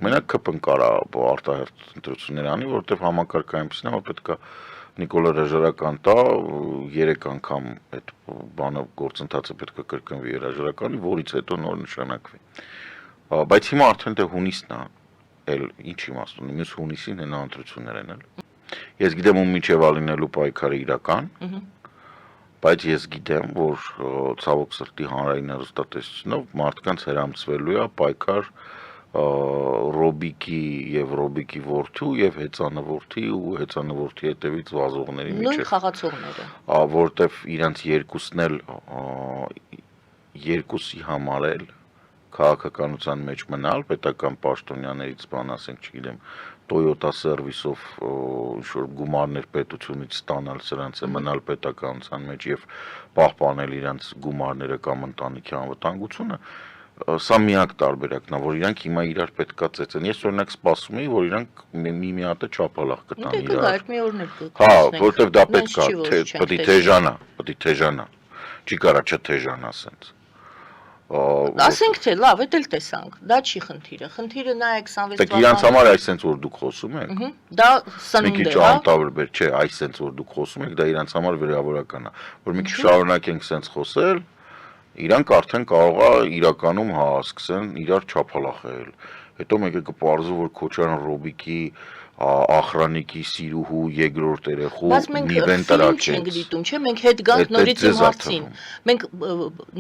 Մենակ ԿՊ-ն կարա արտահերթ ընտրություններ անի, որովհետև համակարգը այնպեսին է, որ պետք է Նիկոլա հրաժարական տա 3 անգամ այդ բանը գործընթացը պետք է կրկնվի հրաժարականի, որից հետո նոր նշանակվի։ Բայց հիմա արդեն դե հունիսն է, էլ ինչ իմաստ ունի, մյուս հունիսին հենա ընտրություններ են էլ։ Ես գիտեմ ում միջև ալինելու պայքարը իրական, բայց ես գիտեմ, որ ցավոք սրտի հանրային հեռուստատեսությունով մարդկանց հրամցվելու է պայքար Ռոբիկի եւ Ռոբիկի որդու եւ հեծանվորդի ու հեծանվորդի հետևից վազողների միջեւ։ Նույն խաղացողները։ Որտեվ իրանց երկուսն էլ երկուսի համար էլ քաղաքականության մեջ մնալ, պետական պաշտոնյաներից բան ասենք, չգիտեմ, Toyota Service-ով ինչ-որ գումարներ պետությունից ստանալ, սրանց է մնալ պետականության մեջ եւ պահպանել իրանց գումարները կամ ընտանիքի անվտանգությունը, սա միակ տարբերակն է, որ իրանք հիմա իրար պետքա ծեծեն։ Ես օրինակ սպասում էի, որ իրանք մի հատ չափալախ կտան իրար։ Մի օրներ Հա, որտեվ դա պետքա, պետք է թեժանա, չի կարա չթեժանա ասենց։ Ասենք թե լավ, էդ էլ տեսանք, դա չի խնդիրը։ Խնդիրը նայեք 26 Դեք իրանց համար այսենց որ դուք խոսում եք։ Դա սնունդ է, հա։ Անտավրբեր, չէ, այսենց որ դուք խոսում եք, դա իրանց համար վիրավորական է, որ մի քիչ շարունակենք սենց խոսել, իրանք արդեն կարող է իրականում հա սկսեն իրար չափալախել։ Հետո մեկը կպարզու, որ Քոչարյան Ռոբիկի ախրանիկի սիրուհու երկրորդ երեխու նիվեն տրակեց։ Չենք դիտում, չէ՞, մենք հետ գանք նորից իմ հարցին։ Մենք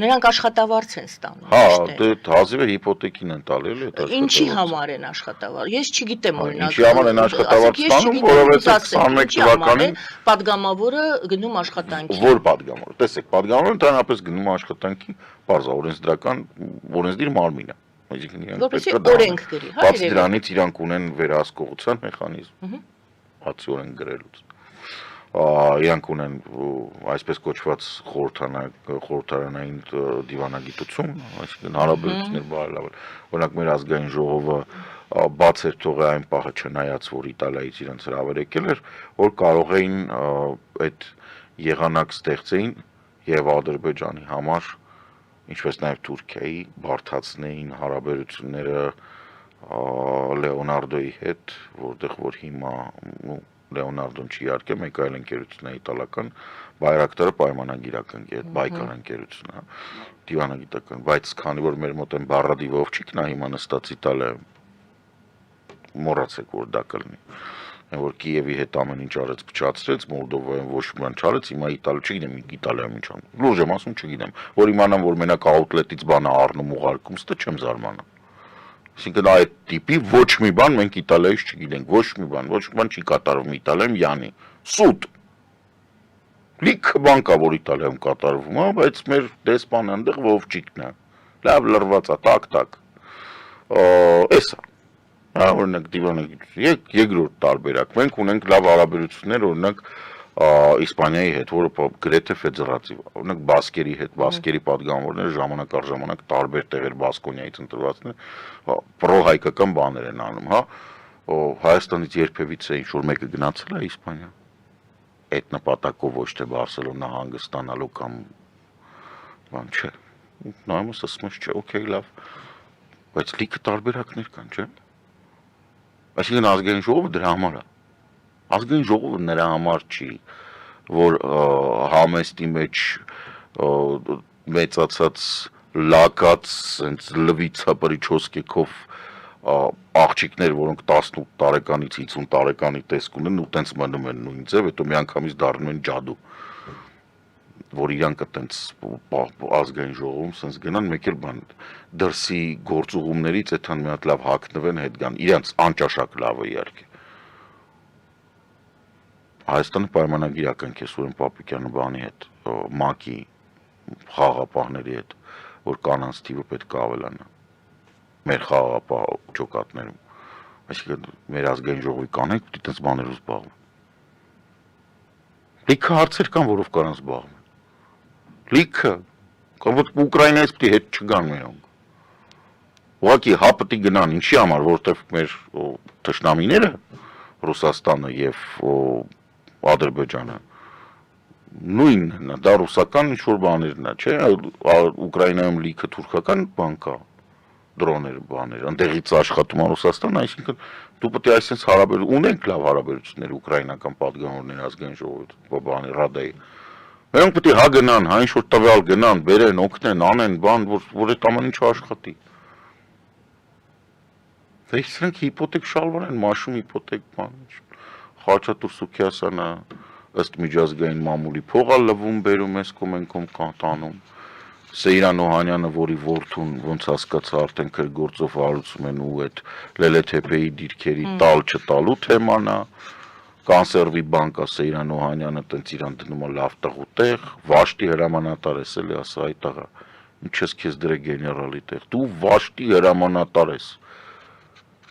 նրանք աշխատավարձ են ստանում։ Հա, դե հազիվ է հիպոթեկին են տալի, էլի այդ աշխատավարձը։ Ինչի համար են աշխատավարձ։ Ես չգիտեմ օրինակ։ Ինչի համար են աշխատավարձ ստանում, որովհետև 21 թվականին падգամավորը գնում աշխատանքի։ Որ падգամավորը, տեսեք, падգամավորը ընդհանրապես գնում աշխատանքի, բարձր օրենսդիր մարմին է։ Որպեսզի օրենք գրի, հա, բացի դրանից իրանք ունեն վերահսկողության մեխանիզմ, բացի օրենք գրելուց։ Իրանք ունեն այսպես կոչված խորհրդարանային դիվանագիտություն, այսինքն հարաբերություններ բարելավել։ Օրինակ մեր ազգային ժողովը բաց էր թողել այն պահը չնայած, որ Իտալիայից իրենց հրավեր եկել էր, որ կարող էին այդ եղանակ ստեղծեին եւ Ադրբեջանի համար ինչպես նաև Թուրքիայի բարդացնեին հարաբերությունները Լեոնարդոյի հետ, որտեղ որ հիմա Լեոնարդոն չի իհարկե, մեկ այլ ընկերություն է իտալական, Բայրակտարը պայմանագիր ակնկի այդ բայկար ընկերությունը, դիվանագիտական, բայց քանի որ մեր մոտ են Բարադի Վովչիկն է հիմա նստած Իտալիայում, մոռացեք որ դա կլինի, որ Կիևի հետ ամեն ինչ արեց փչացրեց, Մոլդովայում ոչ մի բան չարեց, հիմա չգիտեմ Իտալիայում ինչ անում։ Լուրջ եմ ասում, չգիտեմ, որ իմանամ, որ մենակ աուտլետից բան է առնում ուղարկում, ստե չեմ զարմանում։ Այսինքն այդ տիպի ոչ մի բան մենք Իտալիայից չգիտենք, ոչ մի բան չի կատարվում Իտալիայում յանի։ Սուտ։ Լիքը բան կա, որ Իտալիայում կատարվում է, բայց մեր դեսպանը այնտեղ Վովչիկն է։ Լավ լրված է, տակ։ Էսա Օրինակ դիվանագիտություն, երկրորդ տարբերակ, մենք ունենք լավ հարաբերություններ, օրինակ Իսպանիայի հետ, որը գրեթե ֆեդերատիվ է, օրինակ Բասկերի հետ, Բասկերի падգամավորները ժամանակ առ ժամանակ տարբեր տեղեր Բասկոնիայից ընտրվածներ, պրոհայկական բաներ են անում, հա, Հայաստանից երբևիցե ինչ-որ մեկը գնացել է Իսպանիա, այդ նպատակով ոչ թե Բարսելոնա հանգստանալու կամ բան չէ, նայում ես ասում ես չէ, օքեյ լավ, բայց լիքը տարբերակներ կան, չէ։ Այսինքն ազգային ժողովը դրա համար է։ Ազգային ժողովը նրա համար չի, որ համեստի մեջ մեծացած լակած, սենց լվիցապրի չոսկեքով աղջիկներ, որոնք 18 տարեկանից 50 տարեկանի տեսք ունեն ու տենց մնում են նույն ձև, հետո մի անգամից դառնում են ջադու, որ իրանք տենց ազգային ժողովում սենց գնան, մեկ էլ բան դրսի գործուղումներից այդքան մի հատ լավ հագնվեն հետ գան, իրանց անճաշակ լավը իհարկե։ Հայաստանը պայմանագիր ակնկի Սուրեն Պապիկյանը բանի հետ, ՄԱԿ-ի խաղաղապահների հետ, որ կանանց թիվը պետք է ավելանա։ Մեր խաղաղապահ ջոկատներում։ Այսինքն մեր ազգային ժողովի կանայք պետք է այդպես բաներով զբաղվեն։ Լիքը հարցեր կան, որով կարան զբաղվեն։ Լիքը, Ուկրաինայից պետք է հետ չգան մերոնք։ Ուղղակի հա պետք է գնան, ինչի համար, որովհետև մեր թշնամիները Ռուսաստանը եւ Ադրբեջանը նույնն է, դա ռուսական ինչ-որ բաներն է, չէ՞, Ուկրաինայում լիքը թուրքական բան կա։ դրոներ, բաներ, այնտեղից աշխատում է Ռուսաստան, այսինքն դու պետք է այսպես ունենք լավ հարաբերություններ ուկրաինական падգամավորների ազգային ժողովի բանի Ռադայի։ Նրանք պետք է հա գնան, հա ինչ-որ տվյալ գնան, բերեն, օգնեն, անեն, բան, որ այդ ամեն ինչը աշխատի։ Դե սրանք հիպոթեկ շալվար են, մաշում հիպոթեկ բան։ Խաչատուր Սուքիասյանը ըստ միջազգային մամուլի փողա լվում բերում էս կոմենկոմ կանտանում։ Սեյրան Օհանյանը, որի որդուն ոնց հասկացա արդեն քրգործով հարուցում են ու այդ Լելեթեփեի դիրքերի տալ չտալու թեման է, կանսերվի բանկա Սեյրան Օհանյանը տենց իրան դնում է լավ տղու տեղ, Վաշտի հրամանատար ես էլի, ասա այ տղա, ինչ ես քեզ դրե գեներալի տեղ, դու Վաշտի հրամանատար ես,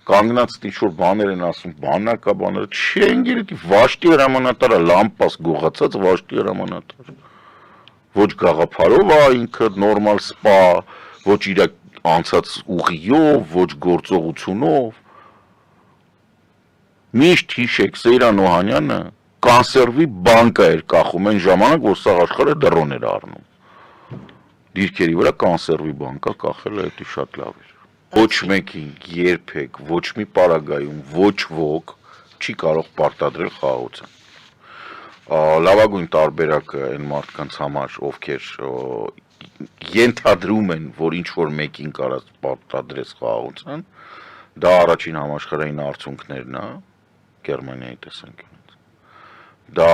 կանգնած ինչ-որ բաներ են ասում, բանակա բաները, չեն գերետի, Վաշտի հրամանատարը, լամպաս գողացած Վաշտի հրամանատար։ Ոչ գաղափարով է ինքը նորմալ սպա, ոչ իր անցած ուղիով, ոչ գործողությունով։ Միշտ հիշեք Սեյրան Օհանյանը կանսերվի բանկա էր կախում այն ժամանակ, որ սաղ աշխարհը դրոն էր առնում։ Դիրքերի վրա կանսերվի բանկա կախել է, դա շատ լավ էր։ Ոչ մեկին երբեք, ոչ մի պարագայում, ոչ ոք չի կարող պարտադրել խաղաղության։ Լավագույն տարբերակը այն մարդկանց համար, ովքեր ենթադրում են, որ ինչ-որ մեկին կարած պարտադրես խաղաղության, դա առաջին համաշխարհային արդյունքներն է, Գերմանիայի տեսանկյունից։ Դա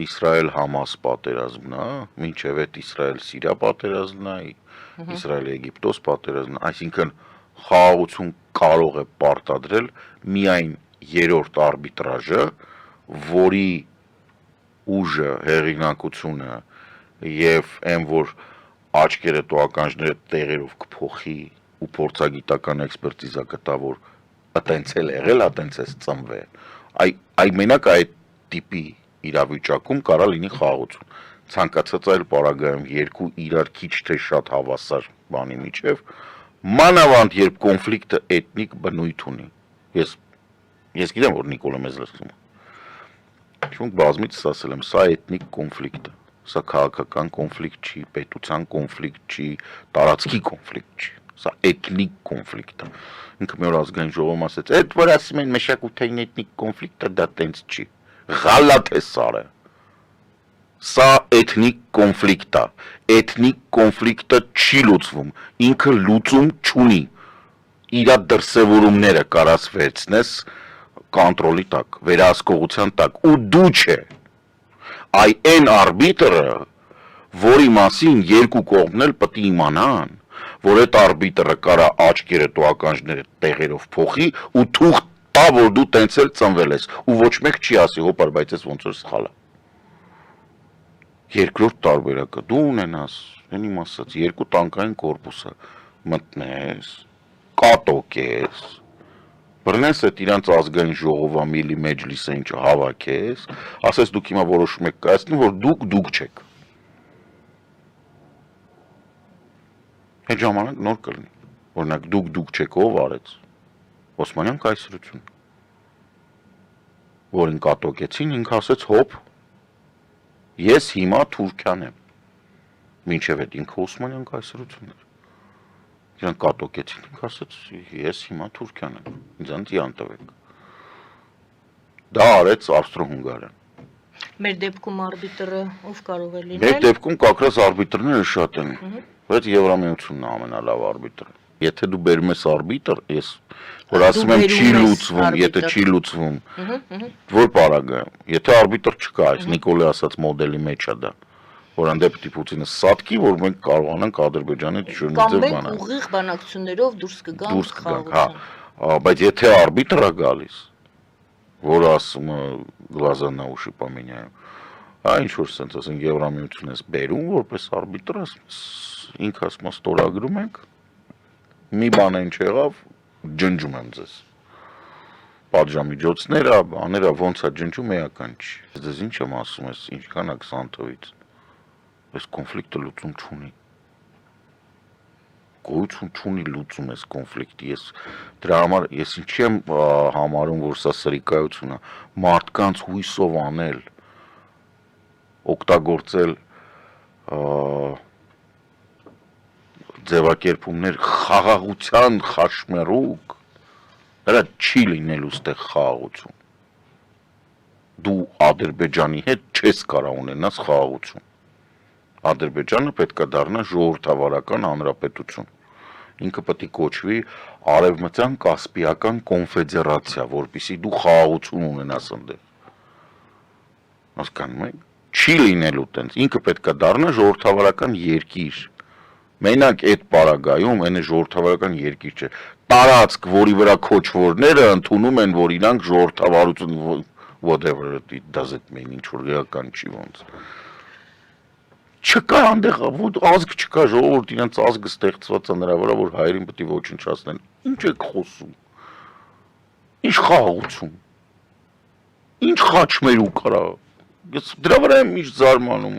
Իսրայել-Համաս պատերազմն է, մինչև այդ Իսրայել-Սիրիա պատերազմն է, Իսրայել-Եգիպտոս պատերազմն է, այսինքն խաղաղություն կարող է պարտադրել միայն երրորդ արբիտրաժը, որի ուժը, հեղինակությունը եւ այն որ աչքերը ու ականջները տեղերով կփոխի ու փորձագիտական էքսպերտիզա կտա որ այտենց էլ եղել, այտենց է ծնվել։ Այ մենակ այդ տիպի իրավիճակում կարա լինի խաղաղություն։ Ցանկացած այլ պարագայում երկու իրար քիչ թե շատ հավասար բանի միջև մանավանդ երբ կոնֆլիկտը էթնիկ բնույթ ունի։ Ես գիտեմ որ Նիկոլը մեզ լսում է։ Շունկ բազմիցս ասել եմ, սա էթնիկ կոնֆլիկտ է, սա քաղաքական կոնֆլիկտ չի, պետության կոնֆլիկտ չի, տարածքի կոնֆլիկտ չի, սա էթնիկ կոնֆլիկտ է։ Ինքը մի օր ազգային ժողովում ասեց, այդ որ ասում են մշակութային էթնիկ կոնֆլիկտը դա տենց չի, ղալաթ է սարը։ Սա էթնիկ կոնֆլիկտ է, էթնիկ կոնֆլիկտը չի լուծվում, ինքը լուծում չունի, իրա դրսևորումները կարաս վերցնես կոնտրոլի տակ, վերահսկողության տակ, ու դու չէ, այ այն արբիտրը, որի մասին երկու կողմն էլ պետք է իմանան, որ այդ արբիտրը կարա աչքերը ու ականջները տեղերով փոխի ու թուղթ տա, որ դու տենց էլ ծնվել ես, ու ոչ մեկ չի ասի, հոպար, բայց ես ոնց որ սխալ է։ Երկրորդ տարբերակը դու ունենաս, այն իմ ասած, երկու տանկային կորպուսը մտնես, կատոկես, բռնես այդ իրանց ազգային ժողովա միլի մեջլիսը ինչը հավաքես, ասես դուք հիմա որոշում եք կայացնում, որ դուք չեք։ Այդ ժամանակ նոր կլինի, օրինակ դուք չեք ով արեց, Օսմանյան կայսրություն, որին կատոկեցին, ինքը ասեց հոպ, ես հիմա Թուրքիան եմ, մինչև այդ ինքը Օսմանյան կայսրությունն էր, իրան կատոկեցին, ինքը ասեց ես հիմա Թուրքիան եմ, ինձանից իան տվեք, դա արեց Ավստրո-Հունգարիան։ Մեր դեպքում արբիտրը ով կարող է լինել։ Մեր դեպքում կակրած արբիտրները շատ են, բայց Եվրամիությունն է ամենալավ արբիտրը։ Եթե դու բերում ես արբիտր, ես որ ասում եմ չի լուծվում, եթե չի լուծվում, որ պարագայում, եթե արբիտր չկա, այս Նիկոլի ասած մոդելի մեջ է դա, որ անդեպ Պուտինը սատկի, որ մենք կարողանանք Ադրբեջանի ճշմարիտ բանալ։ Կամ մենք ուղիղ բանակցություններով դուրս կգանք խաղաղության։ Բայց եթե արբիտր է գալիս, որ ասում է Գլազանաուշի պամենյայում, ինչ որ sense ասենք Եվրամիությունն էս բերում որպես արբիտր, ինքը ասում է ստորագրում ենք, մի բան ինչ եղավ, ջնջում եմ ձեզ։ Պատժամիջոցները, բաները ոնց է ջնջում էական չի։ Ձեզ ինչ եմ ասում, ես ինչքան է 20 թվից։ Այս կոնֆլիկտը լուծում չունի։ Գոյություն չունի լուծում այս կոնֆլիկտի։ Ես դրա համար ես ինչի եմ համարում, որ սա սրիկայություն է, մարդկանց հույսով անել, օգտագործել ձևակերպումներ խաղաղության խաշմերուկ, դրա չի լինելու ստեղ խաղաղություն։ Դու Ադրբեջանի հետ չես կարող ունենաս խաղաղություն։ Ադրբեջանը պետք է դառնա ժողովրդավարական հանրապետություն։ Ինքը պետք է կոչվի Արևմտյան Կասպիական կոնֆեդերացիա, որպեսզի դու խաղաղություն ունենաս այնտեղ։ Հասկանում եք։ Չի լինելու տենց, ինքը պետք է դառնա ժողովրդավարական երկիր։ Մենակ այդ պարագայում այն ժողովրդավարական երկիր չէ։ Տարածք, որի վրա քոչվորները ընդունում են, որ իրանք ժողովրդավարություն whatever it does it mean, ինչ որ իրական չի ոնց։ Չկա այնտեղ ազգ չկա, ժողովուրդ իրենց ազգը ստեղծված է նրա վրա, որ հայերին պետք է ոչնչացնեն։ Ինչ եք խոսում։ Ինչ խաղաղություն։ Ինչ խաչմերուկ արա։ Ես դրա վրա եմ միշտ զարմանում։